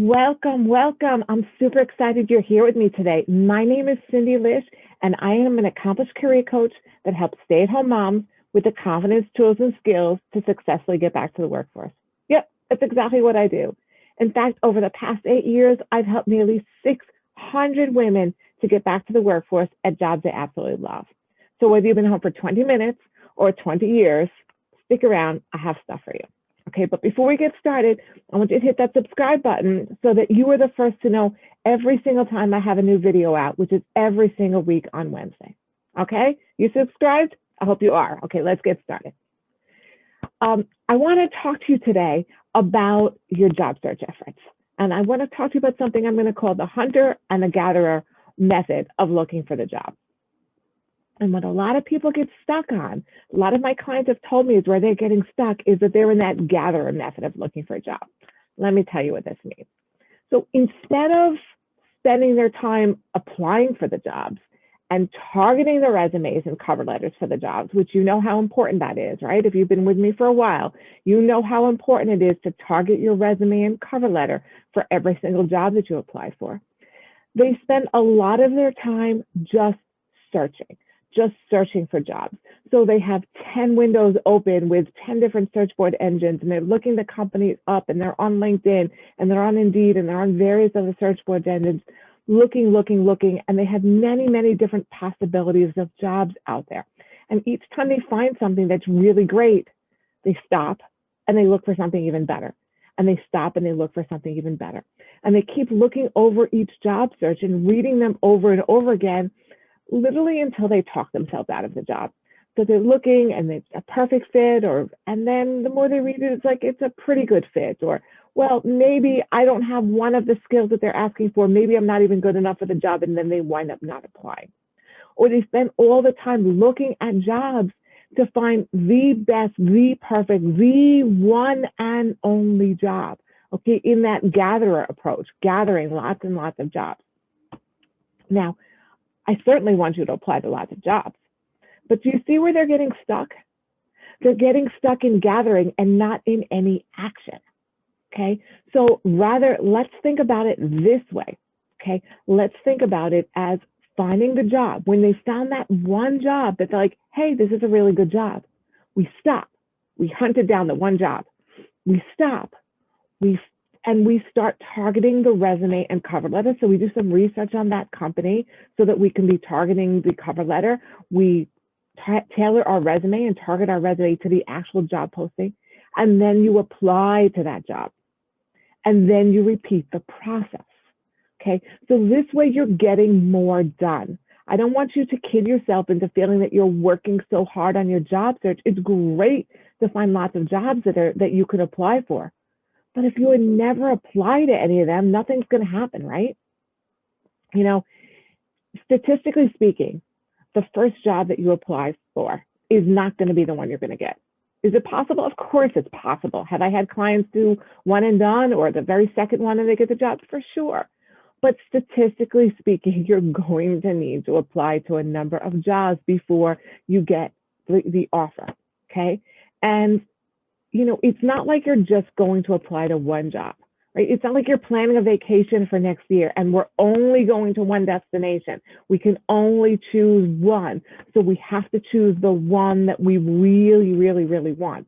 Welcome, welcome. I'm super excited you're here with me today. My name is Cindy Lish, and I am an accomplished career coach that helps stay-at-home moms with the confidence, tools, and skills to successfully get back to the workforce. Yep, that's exactly what I do. In fact, over the past 8 years, I've helped nearly 600 women to get back to the workforce at jobs they absolutely love. So whether you've been home for 20 minutes or 20 years, stick around. I have stuff for you. Okay, but before we get started, I want you to hit that subscribe button so that you are the first to know every single time I have a new video out, which is every single week on Wednesday. Okay, you subscribed? I hope you are. Okay, let's get started. I want to talk to you today about your job search efforts. And I want to talk to you about something I'm going to call the hunter and the gatherer method of looking for the job. And what a lot of people get stuck on, a lot of my clients have told me is where they're getting stuck is that they're in that gatherer method of looking for a job. Let me tell you what this means. So instead of spending their time applying for the jobs and targeting the resumes and cover letters for the jobs, which you know how important that is, right? If you've been with me for a while, you know how important it is to target your resume and cover letter for every single job that you apply for. They spend a lot of their time just searching for jobs. So they have 10 windows open with 10 different search board engines, and they're looking the companies up, and they're on LinkedIn, and they're on Indeed, and they're on various other search board engines, looking, and they have many, many different possibilities of jobs out there. And each time they find something that's really great, they stop and they look for something even better. And they stop and they look for something even better. And they keep looking over each job search and reading them over and over again, literally until they talk themselves out of the job. So they're looking and it's a perfect fit, and then the more they read it, it's like it's a pretty good fit, or well, maybe I don't have one of the skills that they're asking for. Maybe I'm not even good enough for the job, and then they wind up not applying. Or they spend all the time looking at jobs to find the best, the perfect, the one and only job. Okay, in that gatherer approach, gathering lots and lots of jobs. Now, I certainly want you to apply to lots of jobs. But do you see where they're getting stuck? They're getting stuck in gathering and not in any action. Okay, so rather, let's think about it this way. Okay, let's think about it as finding the job. When they found that one job that they're like, hey, this is a really good job, we stop. We hunted down the one job. We stop. We start targeting the resume and cover letter. So we do some research on that company so that we can be targeting the cover letter. We tailor our resume and target our resume to the actual job posting. And then you apply to that job. And then you repeat the process. Okay, so this way you're getting more done. I don't want you to kid yourself into feeling that you're working so hard on your job search. It's great to find lots of jobs that you could apply for. But if you would never apply to any of them, nothing's going to happen, right? You know, statistically speaking, the first job that you apply for is not going to be the one you're going to get. Is it possible? Of course it's possible. Have I had clients do one and done, or the very second one and they get the job? For sure. But statistically speaking, you're going to need to apply to a number of jobs before you get the offer, okay? And you know, it's not like you're just going to apply to one job, right? It's not like you're planning a vacation for next year and we're only going to one destination. We can only choose one. So we have to choose the one that we really, really, really want.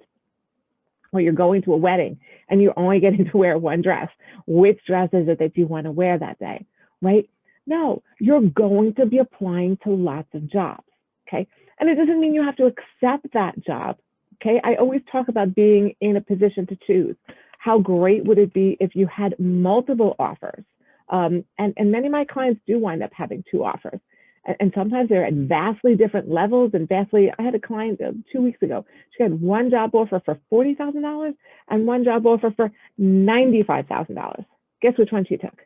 Or you're going to a wedding and you're only getting to wear one dress. Which dress is it that you want to wear that day, right? No, you're going to be applying to lots of jobs, okay? And it doesn't mean you have to accept that job. Okay, I always talk about being in a position to choose. How great would it be if you had multiple offers? And many of my clients do wind up having two offers. And sometimes they're at vastly different levels and I had a client 2 weeks ago. She had one job offer for $40,000 and one job offer for $95,000. Guess which one she took?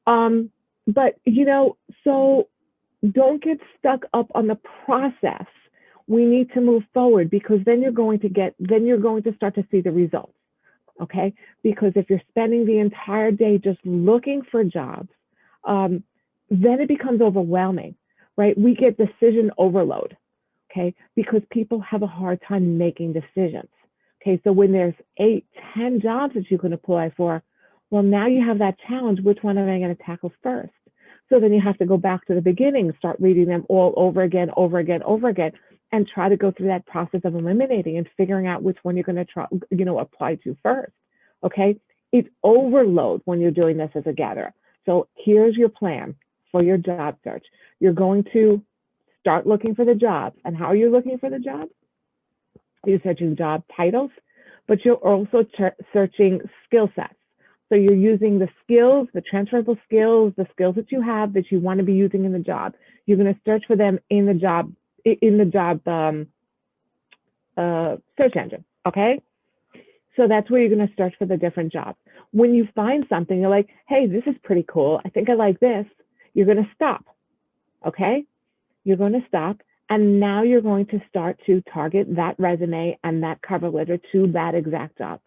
But, you know, so don't get stuck up on the process. We need to move forward, because then you're going to start to see the results, okay? Because if you're spending the entire day just looking for jobs, then it becomes overwhelming, right? We get decision overload, okay? Because people have a hard time making decisions, okay? So when there's 8, 10 jobs that you can apply for, Well, now you have that challenge. Which one am I going to tackle first? So then you have to go back to the beginning, start reading them all over again, over again, over again, and try to go through that process of eliminating and figuring out which one you're going to try, apply to first. Okay. It's overload when you're doing this as a gatherer. So here's your plan for your job search. You're going to start looking for the jobs. And how are you looking for the jobs? You're searching job titles, but you're also searching skill sets. So you're using the skills, the transferable skills, the skills that you have that you want to be using in the job. You're going to search for them in the job search engine. Okay. So that's where you're going to search for the different jobs. When you find something, you're like, hey, this is pretty cool. I think I like this. You're going to stop. Okay. You're going to stop. And now you're going to start to target that resume and that cover letter to that exact job.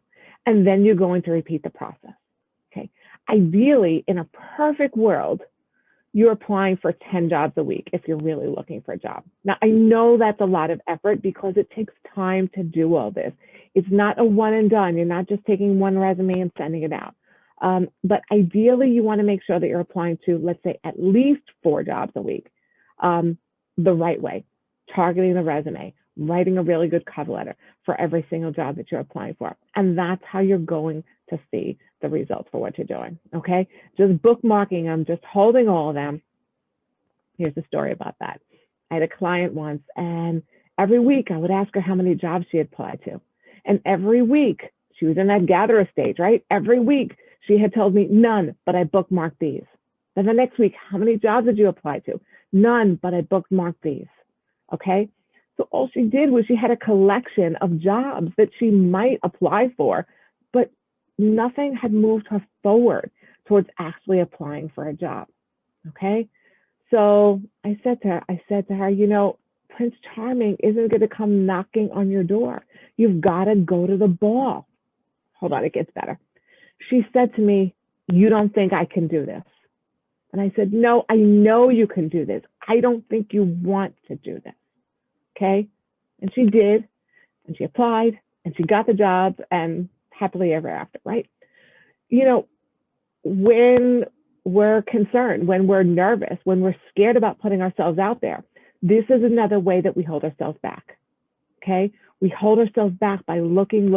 And then you're going to repeat the process. Okay. Ideally, in a perfect world, you're applying for 10 jobs a week if you're really looking for a job. Now, I know that's a lot of effort because it takes time to do all this. It's not a one and done. You're not just taking one resume and sending it out. But ideally, you want to make sure that you're applying to, let's say, at least 4 jobs a week the right way, targeting the resume, writing a really good cover letter for every single job that you're applying for. And that's how you're going to see the results for what you're doing. Okay. Just bookmarking them, just holding all of them. Here's a story about that. I had a client once, and every week I would ask her how many jobs she had applied to. And every week she was in that gatherer stage, right? Every week she had told me none, but I bookmarked these. Then the next week, how many jobs did you apply to? None, but I bookmarked these. Okay. So all she did was she had a collection of jobs that she might apply for, but nothing had moved her forward towards actually applying for a job. Okay. So I said to her, Prince Charming isn't going to come knocking on your door. You've got to go to the ball. Hold on, it gets better. She said to me, you don't think I can do this? And I said, no, I know you can do this. I don't think you want to do this. Okay. And she did, and she applied, and she got the job, and happily ever after, right? When we're concerned, when we're nervous, when we're scared about putting ourselves out there, this is another way that we hold ourselves back. Okay. We hold ourselves back by looking,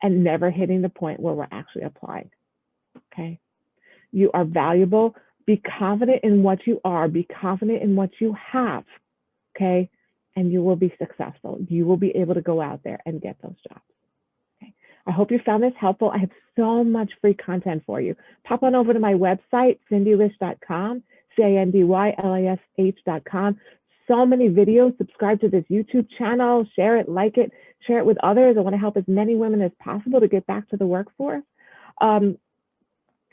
and never hitting the point where we're actually applying. Okay. You are valuable. Be confident in what you are. Be confident in what you have. Okay. And you will be successful. You will be able to go out there and get those jobs. Okay. I hope you found this helpful. I have so much free content for you. Pop on over to my website, cindylish.com, CindyLish.com. So many videos. Subscribe to this YouTube channel. Share it, like it, share it with others. I want to help as many women as possible to get back to the workforce. On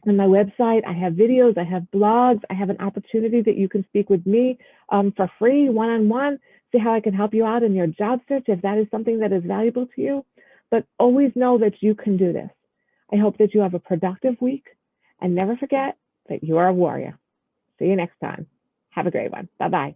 my website, I have videos, I have blogs, I have an opportunity that you can speak with me for free, one-on-one, see how I can help you out in your job search if that is something that is valuable to you. But always know that you can do this. I hope that you have a productive week, and never forget that you are a warrior. See you next time. Have a great one. Bye-bye.